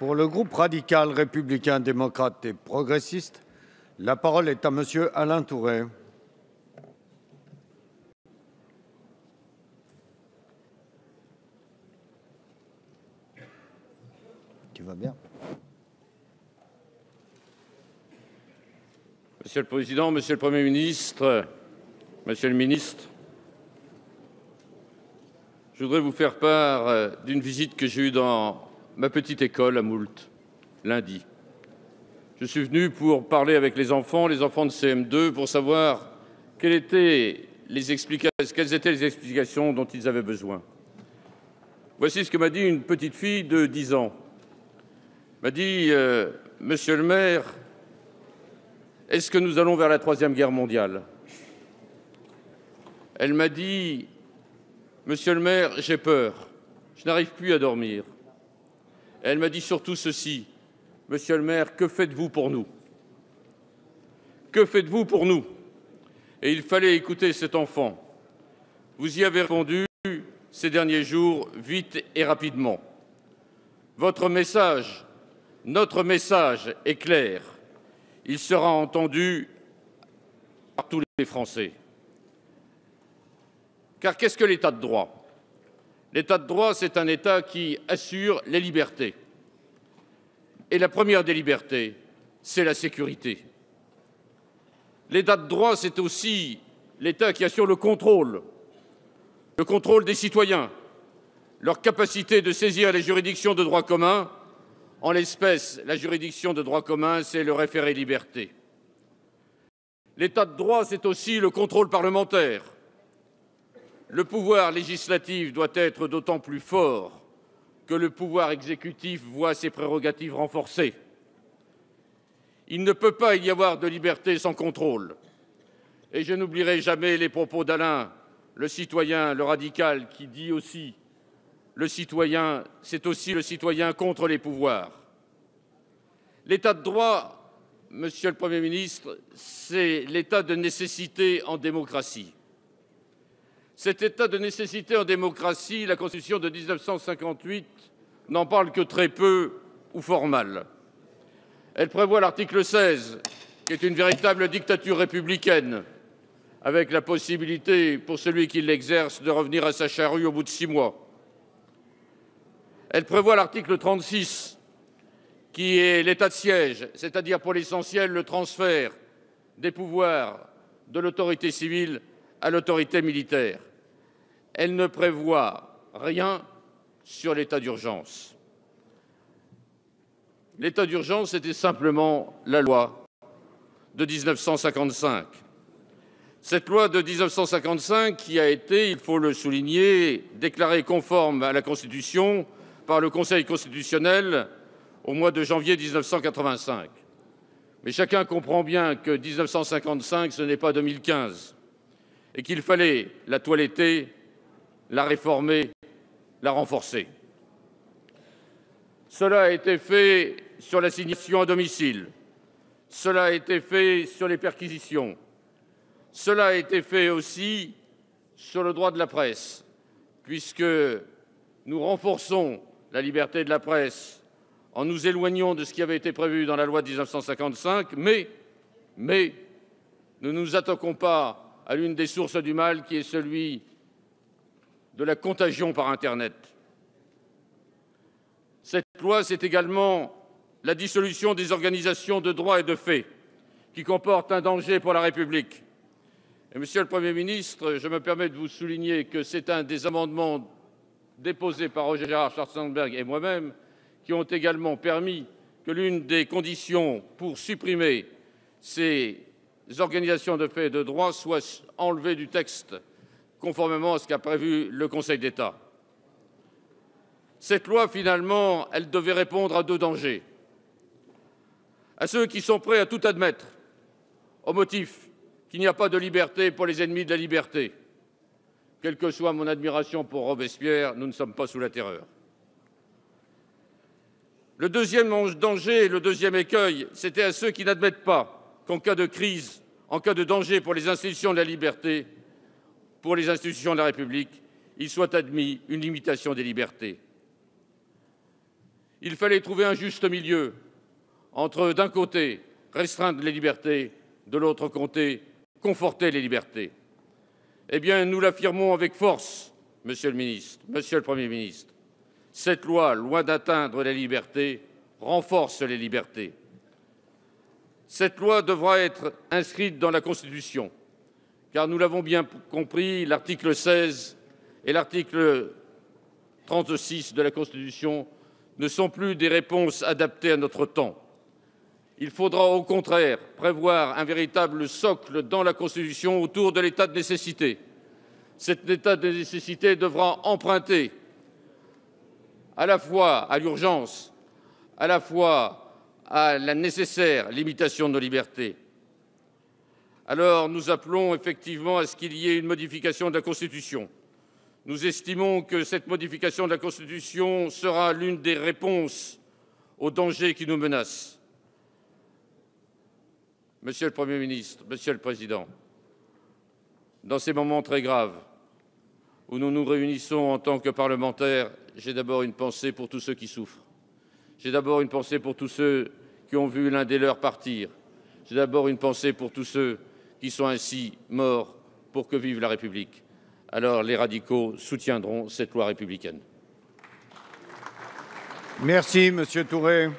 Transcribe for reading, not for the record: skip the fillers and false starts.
Pour le groupe radical, républicain, démocrate et progressiste, la parole est à monsieur Alain Tourret. Tu vas bien? Monsieur le Président, Monsieur le Premier ministre, Monsieur le Ministre, je voudrais vous faire part d'une visite que j'ai eue dans ma petite école à Moultes, lundi. Je suis venu pour parler avec les enfants de CM2, pour savoir quelles étaient les explications dont ils avaient besoin. Voici ce que m'a dit une petite fille de 10 ans. Elle m'a dit « Monsieur le maire, est-ce que nous allons vers la Troisième Guerre mondiale ?» Elle m'a dit « Monsieur le maire, j'ai peur, je n'arrive plus à dormir. » Elle m'a dit surtout ceci « Monsieur le maire, que faites-vous pour nous? Que faites-vous pour nous ?» Et il fallait écouter cet enfant. Vous y avez répondu ces derniers jours, vite et rapidement. Votre message, notre message est clair. Il sera entendu par tous les Français. Car qu'est-ce que l'État de droit? L'État de droit, c'est un État qui assure les libertés. Et la première des libertés, c'est la sécurité. L'État de droit, c'est aussi l'État qui assure le contrôle des citoyens, leur capacité de saisir les juridictions de droit commun. En l'espèce, la juridiction de droit commun, c'est le référé liberté. L'État de droit, c'est aussi le contrôle parlementaire. Le pouvoir législatif doit être d'autant plus fort que le pouvoir exécutif voit ses prérogatives renforcées. Il ne peut pas y avoir de liberté sans contrôle. Et je n'oublierai jamais les propos d'Alain, le citoyen, le radical, qui dit aussi le citoyen, c'est aussi le citoyen contre les pouvoirs. L'état de droit, Monsieur le Premier ministre, c'est l'état de nécessité en démocratie. Cet état de nécessité en démocratie, la Constitution de 1958 n'en parle que très peu ou fort mal. Elle prévoit l'article 16, qui est une véritable dictature républicaine, avec la possibilité pour celui qui l'exerce de revenir à sa charrue au bout de 6 mois. Elle prévoit l'article 36, qui est l'état de siège, c'est-à-dire pour l'essentiel le transfert des pouvoirs de l'autorité civile à l'autorité militaire. Elle ne prévoit rien sur l'état d'urgence. L'état d'urgence était simplement la loi de 1955. Cette loi de 1955 qui a été, il faut le souligner, déclarée conforme à la Constitution par le Conseil constitutionnel au mois de janvier 1985. Mais chacun comprend bien que 1955, ce n'est pas 2015, et qu'il fallait la toiletter, la réformer, la renforcer. Cela a été fait sur l'assignation à domicile, cela a été fait sur les perquisitions, cela a été fait aussi sur le droit de la presse, puisque nous renforçons la liberté de la presse en nous éloignant de ce qui avait été prévu dans la loi de 1955, mais nous ne nous attaquons pas à l'une des sources du mal qui est celui de la contagion par Internet. Cette loi, c'est également la dissolution des organisations de droit et de fait qui comportent un danger pour la République. Et, Monsieur le Premier ministre, je me permets de vous souligner que c'est un des amendements déposés par Roger Gérard Schwarzenberg et moi-même qui ont également permis que l'une des conditions pour supprimer ces organisations de fait et de droit soit enlevée du texte, conformément à ce qu'a prévu le Conseil d'État. Cette loi, finalement, elle devait répondre à 2 dangers. À ceux qui sont prêts à tout admettre, au motif qu'il n'y a pas de liberté pour les ennemis de la liberté. Quelle que soit mon admiration pour Robespierre, nous ne sommes pas sous la terreur. Le deuxième danger, le deuxième écueil, c'était à ceux qui n'admettent pas qu'en cas de crise, en cas de danger pour les institutions de la liberté, pour les institutions de la République, il soit admis une limitation des libertés. Il fallait trouver un juste milieu entre, d'un côté, restreindre les libertés, de l'autre côté, conforter les libertés. Eh bien, nous l'affirmons avec force, Monsieur le ministre, Monsieur le Premier ministre. Cette loi, loin d'atteindre les libertés, renforce les libertés. Cette loi devra être inscrite dans la Constitution, car nous l'avons bien compris, l'article 16 et l'article 36 de la Constitution ne sont plus des réponses adaptées à notre temps. Il faudra au contraire prévoir un véritable socle dans la Constitution autour de l'état de nécessité. Cet état de nécessité devra emprunter à la fois à l'urgence, à la fois à la nécessaire limitation de nos libertés. Alors nous appelons effectivement à ce qu'il y ait une modification de la Constitution. Nous estimons que cette modification de la Constitution sera l'une des réponses aux dangers qui nous menacent. Monsieur le Premier ministre, Monsieur le Président, dans ces moments très graves où nous nous réunissons en tant que parlementaires, j'ai d'abord une pensée pour tous ceux qui souffrent. J'ai d'abord une pensée pour tous ceux qui ont vu l'un des leurs partir. J'ai d'abord une pensée pour tous ceux qui sont ainsi morts pour que vive la République. Alors les radicaux soutiendront cette loi républicaine. Merci, Monsieur Touré.